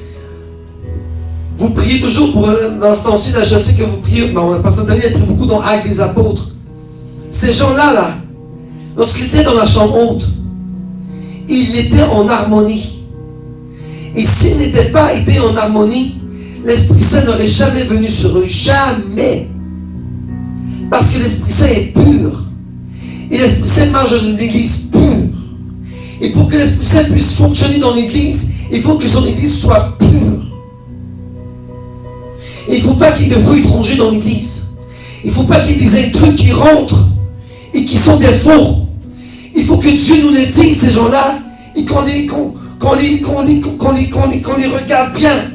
vous priez toujours dans ce temps-ci, là, je sais que vous priez, Pasteur Daniel a pris beaucoup dans Actes des Apôtres. Ces gens-là, lorsqu'ils étaient dans la chambre haute, ils étaient en harmonie. Et s'ils n'étaient pas été en harmonie, l'Esprit Saint n'aurait jamais venu sur eux. Jamais. Parce que l'Esprit Saint est pur. Et l'Esprit Saint marche dans une église pure. Et pour que l'Esprit Saint puisse fonctionner dans l'église, il faut que son église soit pure. Et il ne faut pas qu'il y ait de feu étranger dans l'église. Il ne faut pas qu'il y ait des intrus qui rentrent et qui sont des faux. Il faut que Dieu nous les dise, ces gens-là, et qu'on les regarde bien.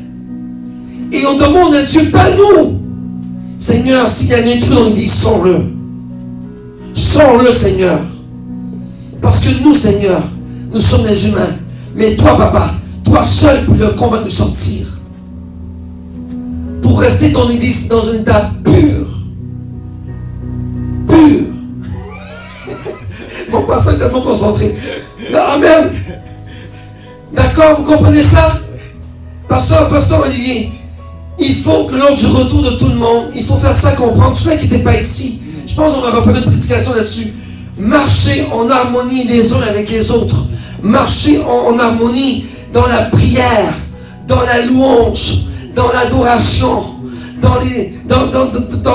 Et on demande à Dieu, pas nous. Seigneur, s'il y a un intrus dans l'église, sors-le. Sors-le, Seigneur. Parce que nous, Seigneur, nous sommes des humains. Mais toi, Papa, toi seul peux le convaincre de sortir. Pour rester dans l'église dans une état pure. Pure. Mon pasteur est tellement concentré. Amen. D'accord, vous comprenez ça? Pasteur Olivier, Il faut que lors du retour de tout le monde, il faut faire ça comprendre. Ceux qui n'étaient pas ici, je pense qu'on va refaire une prédication là-dessus. Marcher en harmonie les uns avec les autres. Marcher en harmonie dans la prière, dans la louange, dans l'adoration, dans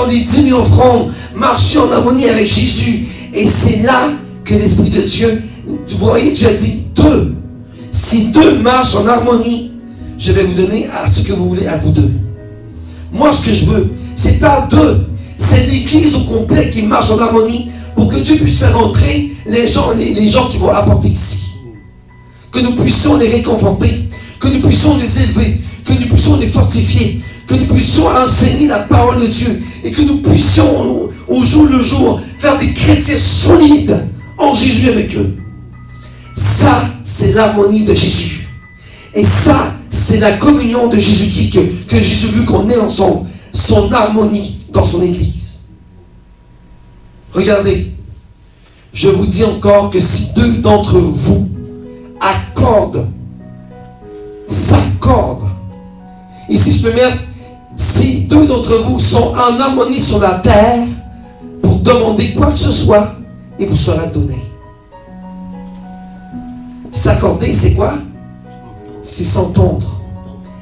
les dîmes et offrandes. Marcher en harmonie avec Jésus. Et c'est là que l'Esprit de Dieu, vous voyez, Dieu a dit deux. Si deux marchent en harmonie, je vais vous donner à ce que vous voulez à vous deux. Moi, ce que je veux, c'est pas deux. C'est l'Église au complet qui marche en harmonie pour que Dieu puisse faire entrer les gens qui vont apporter ici. Que nous puissions les réconforter, que nous puissions les élever, que nous puissions les fortifier, que nous puissions enseigner la parole de Dieu et que nous puissions au jour le jour faire des chrétiens solides en Jésus avec eux. Ça, c'est l'harmonie de Jésus. Et ça, c'est la communion de Jésus-Christ que Jésus veut qu'on ait ensemble. Son harmonie dans son Église. Regardez, je vous dis encore que si deux d'entre vous s'accordent, et si je peux mettre, si deux d'entre vous sont en harmonie sur la terre pour demander quoi que ce soit, il vous sera donné. S'accorder, c'est quoi? C'est s'entendre.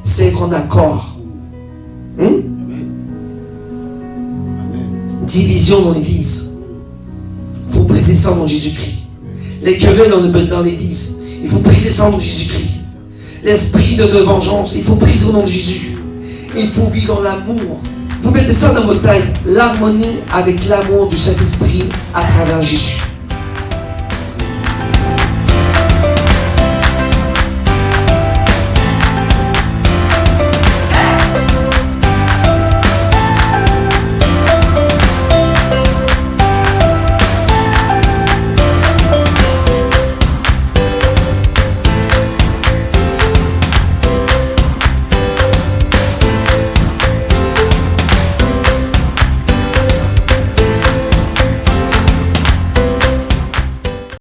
C'est être en accord. Division dans l'Église. Il faut briser ça dans Jésus-Christ. Les querelles dans l'Église. Il faut briser ça dans Jésus-Christ. L'esprit de vengeance, il faut briser au nom de Jésus. Il faut vivre dans l'amour. Vous mettez ça dans votre tête. L'harmonie avec l'amour du Saint-Esprit à travers Jésus.